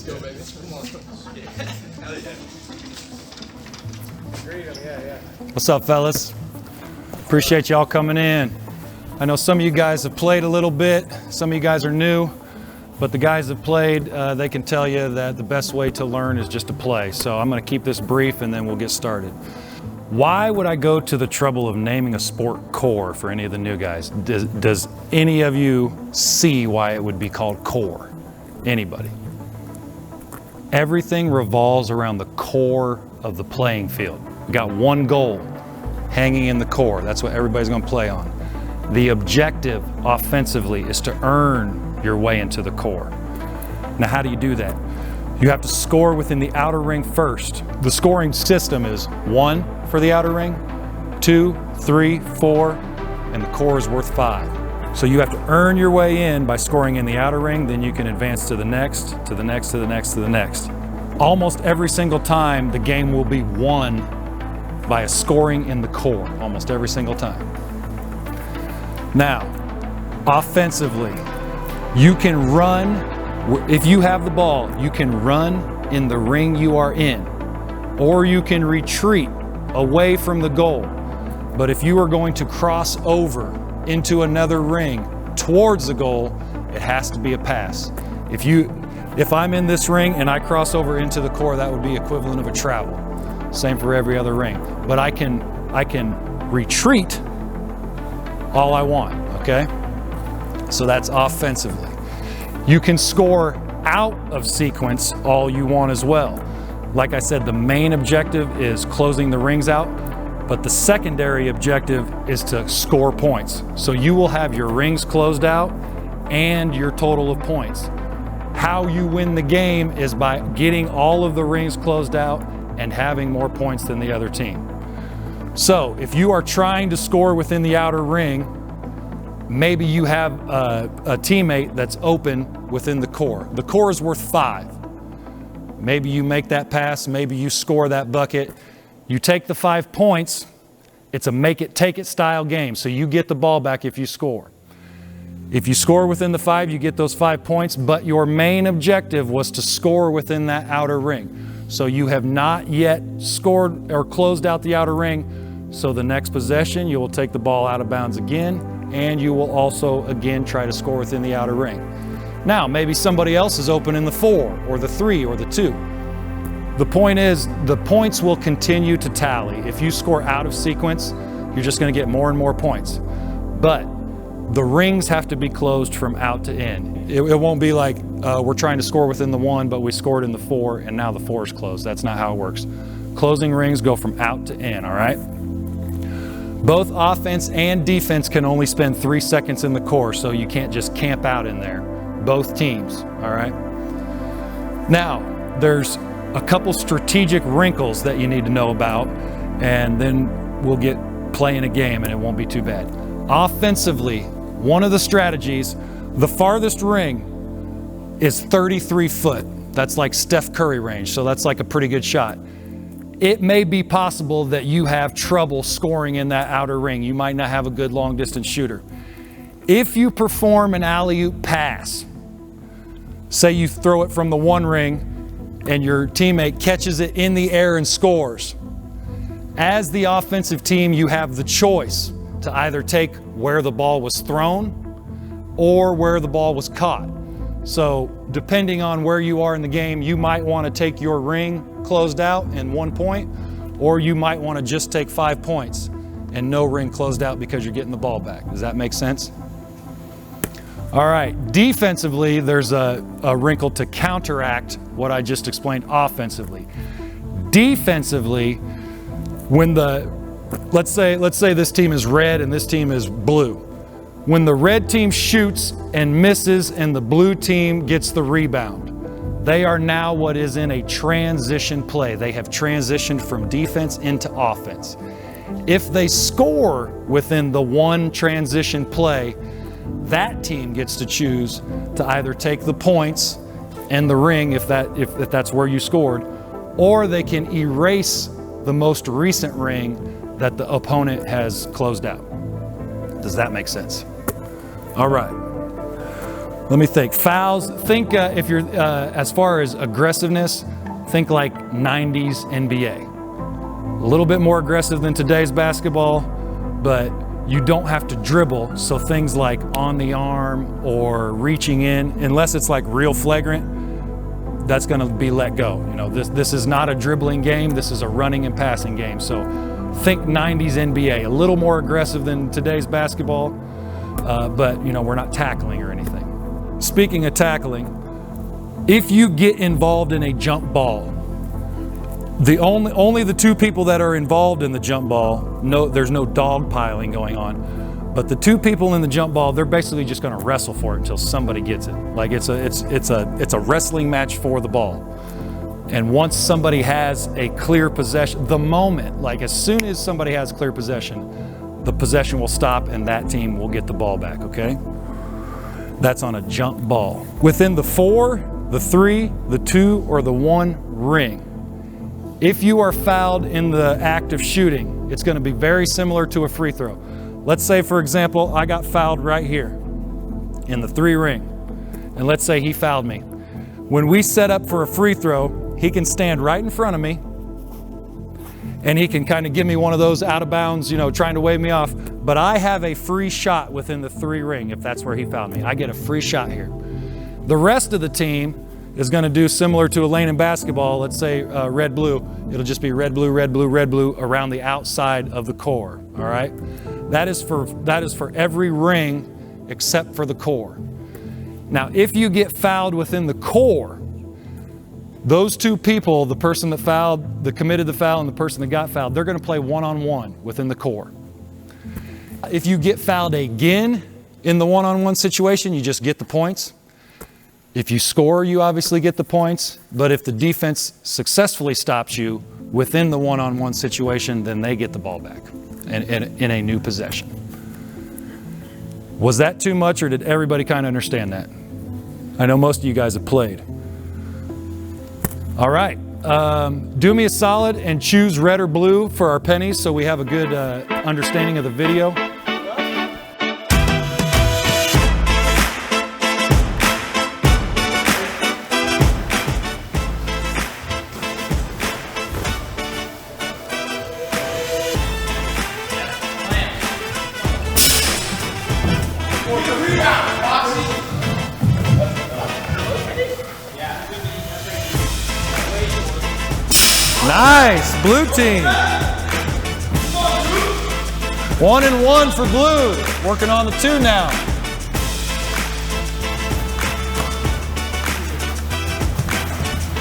go, baby. Come on. Hell yeah. What's up, fellas? Appreciate y'all coming in. I know some of you guys have played a little bit. Some of you guys are new, but the guys that played, they can tell you that the best way to learn is just to play. So I'm gonna keep this brief and then we'll get started. Why would I go to the trouble of naming a sport CORE for any of the new guys? Does any of you see why it would be called CORE? Anybody? Everything revolves around the core of the playing field. We got one goal hanging in the core. That's what everybody's gonna play on. The objective offensively is to earn your way into the core. Now, how do you do that? You have to score within the outer ring first. The scoring system is 1 for the outer ring, 2, 3, 4, and the core is worth 5. So you have to earn your way in by scoring in the outer ring, then you can advance to the next, to the next, to the next, to the next. Almost every single time, the game will be won by a scoring in the core, almost every single time. Now, offensively, you can run. If you have the ball, you can run in the ring you are in, or you can retreat away from the goal. But if you are going to cross over into another ring towards the goal, it has to be a pass. If I'm in this ring and I cross over into the core, that would be equivalent of a travel. Same for every other ring. But I can retreat all I want, okay? So that's offensively. You can score out of sequence all you want as well. Like I said, the main objective is closing the rings out, but the secondary objective is to score points. So you will have your rings closed out and your total of points. How you win the game is by getting all of the rings closed out and having more points than the other team. So if you are trying to score within the outer ring, maybe you have a teammate that's open within the core. The core is worth 5. Maybe you make that pass, maybe you score that bucket. You take the 5 points, it's a make it, take it style game. So you get the ball back if you score. If you score within the 5, you get those 5 points, but your main objective was to score within that outer ring. So you have not yet scored or closed out the outer ring. So the next possession, you will take the ball out of bounds again, and you will also again try to score within the outer ring. Now, maybe somebody else is open in the 4 or the 3 or the 2. The point is, the points will continue to tally. If you score out of sequence, you're just gonna get more and more points. But the rings have to be closed from out to in. It won't be like we're trying to score within the 1, but we scored in the 4 and now the 4 is closed. That's not how it works. Closing rings go from out to in, all right? Both offense and defense can only spend 3 seconds in the core, so you can't just camp out in there. Both teams, all right? Now, there's a couple strategic wrinkles that you need to know about, and then we'll get playing a game and it won't be too bad. Offensively, one of the strategies, the farthest ring is 33 foot. That's like Steph Curry range, so that's like a pretty good shot. It may be possible that you have trouble scoring in that outer ring. You might not have a good long distance shooter. If you perform an alley-oop pass, say you throw it from the 1 ring and your teammate catches it in the air and scores. As the offensive team, you have the choice to either take where the ball was thrown or where the ball was caught. So depending on where you are in the game, you might want to take your ring closed out and 1 point, or you might want to just take 5 points and no ring closed out because you're getting the ball back. Does that make sense? All right, defensively, there's a wrinkle to counteract what I just explained offensively. Defensively, when let's say this team is red and this team is blue. When the red team shoots and misses and the blue team gets the rebound, they are now what is in a transition play. They have transitioned from defense into offense. If they score within the 1 transition play, that team gets to choose to either take the points and the ring if that's where you scored, or they can erase the most recent ring that the opponent has closed out. Does that make sense? All right. Let me think. Fouls, think if you're, as far as aggressiveness, think like 90s NBA. A little bit more aggressive than today's basketball, but you don't have to dribble, so things like on the arm or reaching in, unless it's like real flagrant, that's gonna be let go. You know, this is not a dribbling game, this is a running and passing game. So think 90s NBA, a little more aggressive than today's basketball, but you know, we're not tackling or anything. Speaking of tackling, if you get involved in a jump ball, only the two people that are involved in the jump ball, there's no dog piling going on, but the two people in the jump ball, they're basically just going to wrestle for it until somebody gets it. Like it's a wrestling match for the ball. And once somebody has a clear possession, the moment, like as soon as somebody has clear possession, the possession will stop and that team will get the ball back, okay? That's on a jump ball. Within the 4, the 3, the 2, or the 1 ring, if you are fouled in the act of shooting, it's going to be very similar to a free throw. Let's say, for example, I got fouled right here in the 3 ring, and let's say he fouled me. When we set up for a free throw, he can stand right in front of me, and he can kind of give me one of those out of bounds, you know, trying to wave me off, but I have a free shot within the 3 ring if that's where he fouled me. I get a free shot here. The rest of the team is going to do similar to a lane in basketball. Let's say red-blue. It'll just be red-blue, red-blue, red-blue around the outside of the core. All right. That is for every ring except for the core. Now, if you get fouled within the core, those two people, the person that fouled, that committed the foul, and the person that got fouled, they're going to play one-on-one within the core. If you get fouled again in the one-on-one situation, you just get the points. If you score, you obviously get the points, but if the defense successfully stops you within the one-on-one situation, then they get the ball back in a new possession. Was that too much, or did everybody kind of understand that? I know most of you guys have played. All right, do me a solid and choose red or blue for our pennies so we have a good understanding of the video. Nice, blue team. 1 and 1 for blue. Working on the 2 now.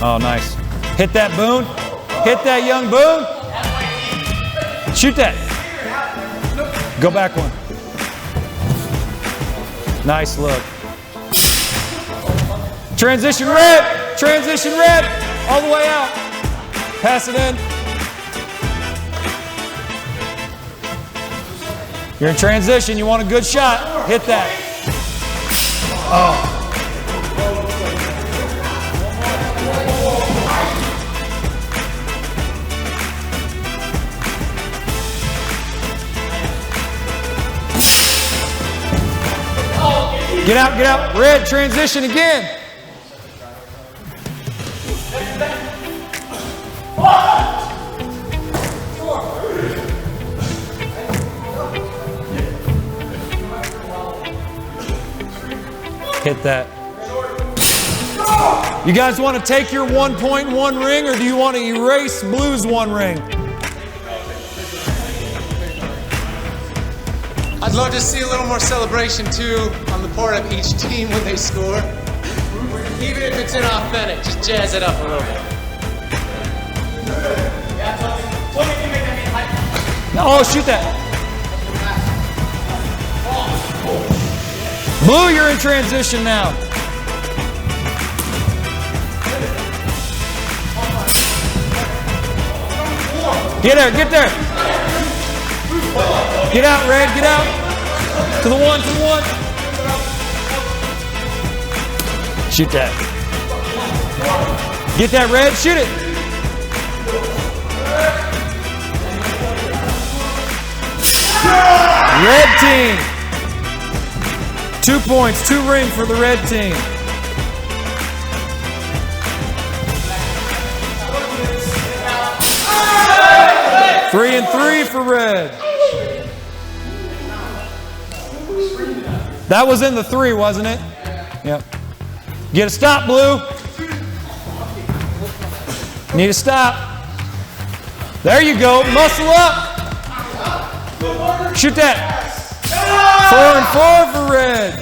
Oh, nice. Hit that, Boone. Hit that, young Boone. Shoot that. Go back one. Nice look. Transition red. Transition red. All the way out. Pass it in. You're in transition. You want a good shot. Hit that. Oh. Get out, get out. Red, transition again. Hit that. You guys want to take your 1 point in 1 ring, or do you want to erase blue's 1 ring? I'd love to see a little more celebration too on the part of each team when they score. Even if it's inauthentic, just jazz it up a little bit. Oh, shoot that. Blue, you're in transition now. Get there, get there. Get out, red, get out. To the 1, to the 1. Shoot that. Get that, red, shoot it. Red team. 2 points, 2 ring for the red team. Three and 3 for red. That was in the 3, wasn't it? Yep. Get a stop, blue. Need a stop. There you go. Muscle up. Shoot that. 4 and 4 for red.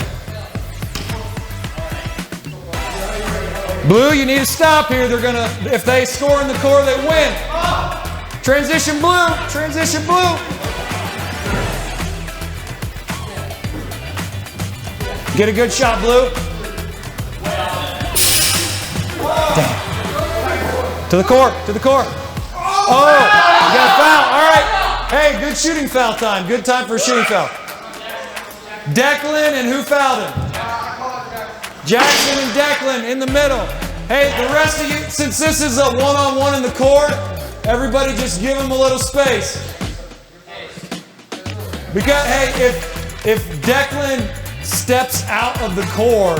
Blue, you need to stop here. They're gonna, if they score in the core, they win. Transition blue. Transition blue. Get a good shot, blue. Damn. To the core. To the core. Oh, you got a foul. All right. Hey, good shooting foul time. Good time for a shooting foul. Declan and who fouled him? Jackson and Declan in the middle. Hey, the rest of you, since this is a one-on-one in the court, everybody just give him a little space. Because, hey, if Declan steps out of the core,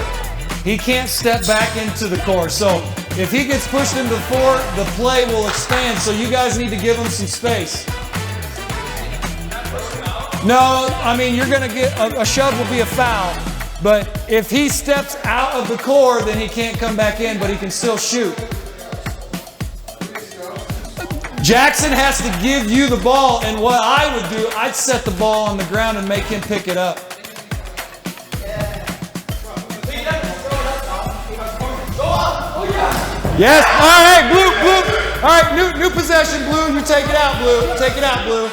he can't step back into the core. So if he gets pushed into the floor, the play will expand. So you guys need to give him some space. No, I mean, you're going to get a shove will be a foul. But if he steps out of the core, then he can't come back in, but he can still shoot. Jackson has to give you the ball, and what I would do, I'd set the ball on the ground and make him pick it up. Yes, all right, blue, blue. All right, new possession, blue. You take it out, blue. Take it out, blue.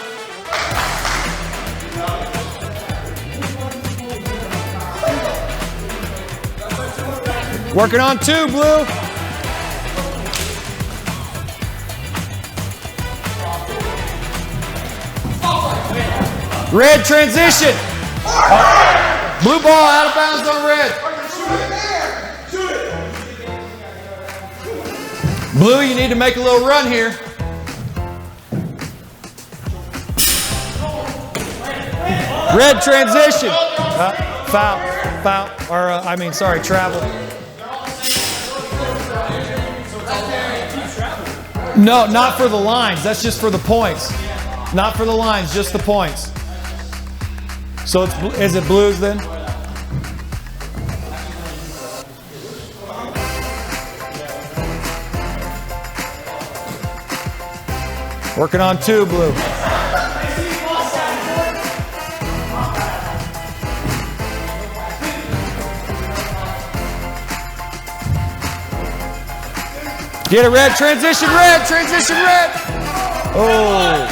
Working on 2, blue. Red transition. Blue ball out of bounds on red. Blue, you need to make a little run here. Red transition. Foul, or sorry, travel. No, not for the lines. That's just for the points. Not for the lines, just the points. So is it blues then? Working on 2, blue. Get a red, transition red, transition red. Oh.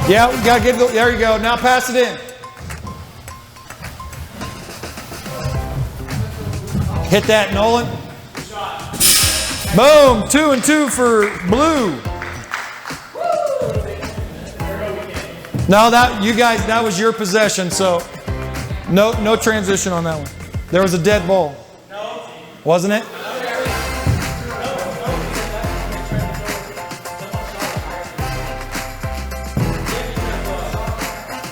Yeah, we gotta get, there you go. Now pass it in. Hit that, Nolan. Boom, 2 and 2 for blue. No, that was your possession, so no transition on that one. There was a dead ball. No. Wasn't it?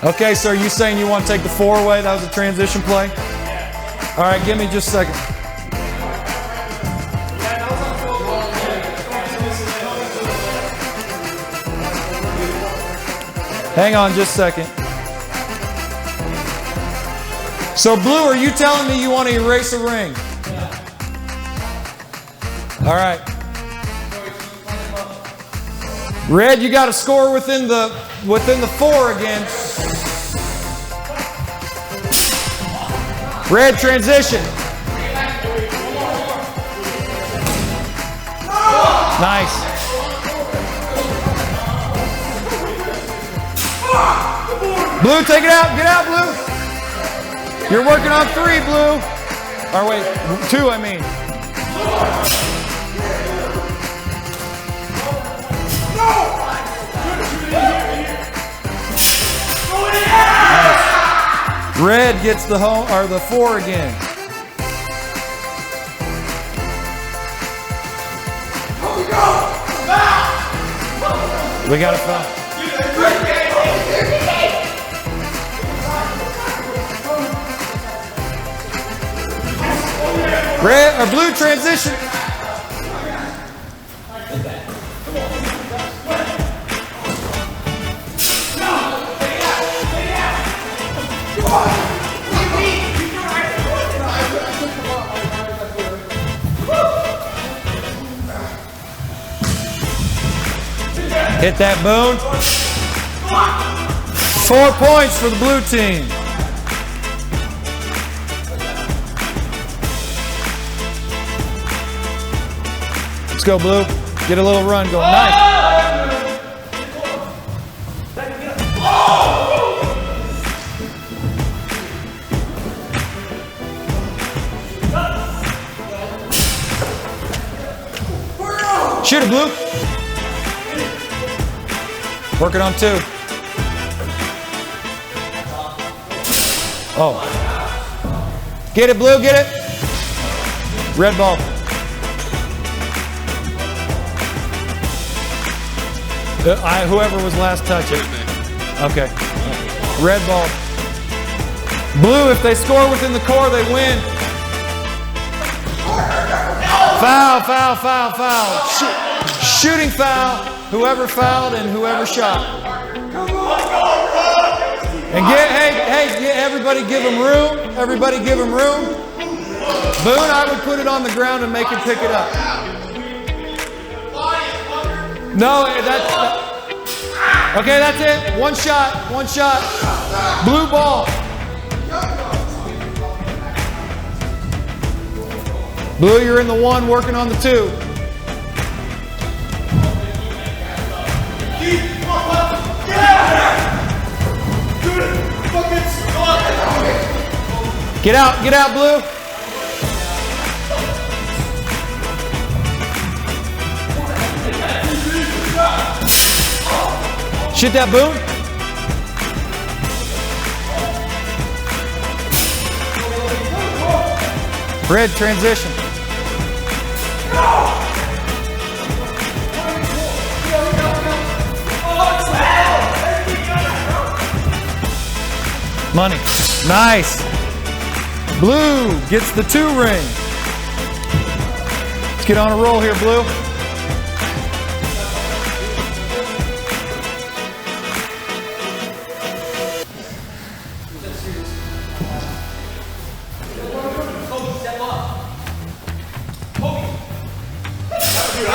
Okay, so are you saying you want to take the 4 away? That was a transition play? All right, give me just a second. Hang on just a second. So blue, are you telling me you want to erase a ring? All right. Red, you got to score within the 4 again. Red transition. Nice. Blue, take it out. Get out, blue. You're working on 3, blue. Or wait, 2, I mean. Nice. Red gets the 4 again. We got a foul. Red or blue transition. Hit that, Boone. 4 points for the blue team. Let's go, Blue. Get a little run going. Nice. Shoot it, Blue. Working on 2. Oh. Get it, Blue, get it. Red ball. Whoever was last touch it. Okay. Red ball. Blue, if they score within the core, they win. Foul, foul, foul, foul. Shooting foul. Whoever fouled and whoever shot. And everybody give him room. Everybody give him room. Boone, I would put it on the ground and make him pick it up. No, okay, that's it. One shot, one shot. Blue ball. Blue, you're in the 1, working on the 2. Get out, Blue. Shoot that, Boone. Red transition. Money. Nice. Blue gets the 2 ring. Let's get on a roll here, Blue.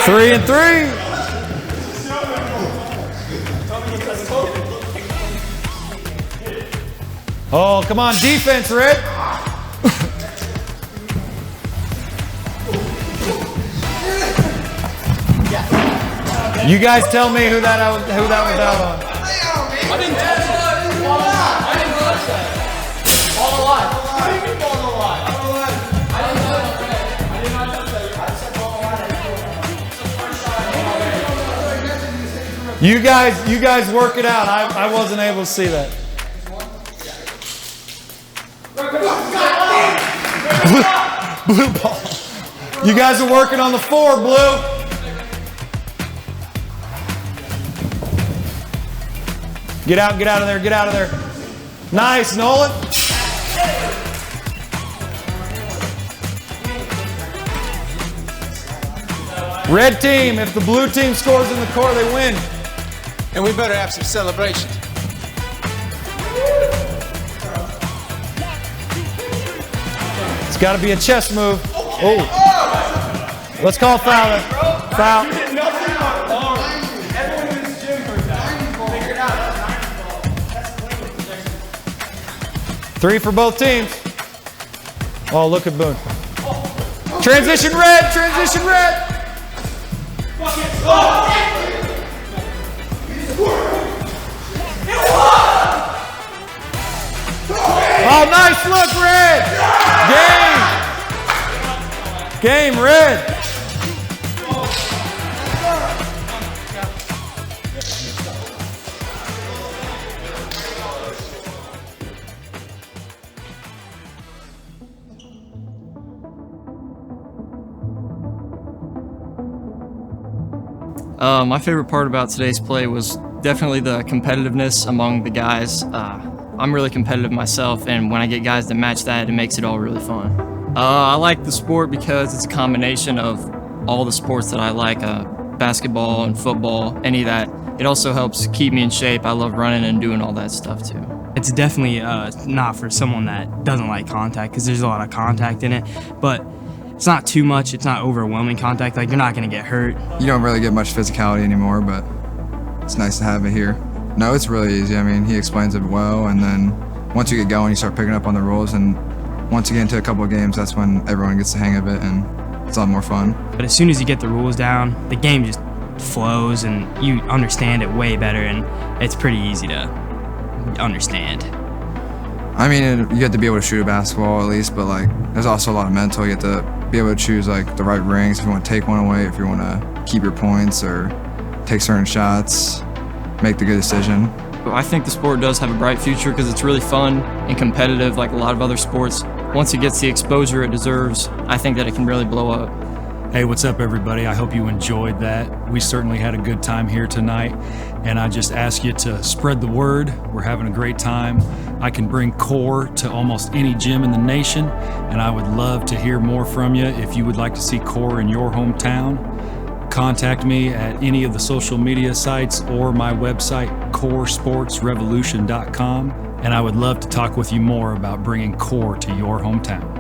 Three and 3. Oh, come on, defense, Red. You guys tell me who that was out on. I didn't touch that. Ball alive. What do you mean ball alive? I didn't touch that. I did not touch that. I said ball alive. You guys work it out. I wasn't able to see that. Blue ball. You guys are working on the 4, Blue. Get out of there, get out of there. Nice, Nolan. Red team, if the blue team scores in the core, they win. And we better have some celebration. It's got to be a chest move. Oh. Let's call foul then. Foul. Three for both teams. Oh, look at Boone. Transition red, transition red. Oh, nice look, red. Game. Game, red. My favorite part about today's play was definitely the competitiveness among the guys. I'm really competitive myself, and when I get guys that match that, it makes it all really fun. I like the sport because it's a combination of all the sports that I like, basketball and football, any of that. It also helps keep me in shape. I love running and doing all that stuff too. It's definitely not for someone that doesn't like contact, because there's a lot of contact in it, but it's not too much. It's not overwhelming contact. Like, you're not going to get hurt. You don't really get much physicality anymore, but it's nice to have it here. No, it's really easy. I mean, he explains it well, and then once you get going, you start picking up on the rules, and once you get into a couple of games, that's when everyone gets the hang of it, and it's a lot more fun. But as soon as you get the rules down, the game just flows, and you understand it way better, and it's pretty easy to understand. I mean, you get to be able to shoot a basketball at least, but like, there's also a lot of mental. You get to be able to choose like the right rings if you want to take one away, if you want to keep your points or take certain shots, make the good decision. I think the sport does have a bright future because it's really fun and competitive like a lot of other sports. Once it gets the exposure it deserves, I think that it can really blow up. Hey, what's up, everybody? I hope you enjoyed that. We certainly had a good time here tonight, and I just ask you to spread the word. We're having a great time. I can bring CORE to almost any gym in the nation, and I would love to hear more from you. If you would like to see CORE in your hometown, contact me at any of the social media sites or my website, CORESportsRevolution.com, and I would love to talk with you more about bringing CORE to your hometown.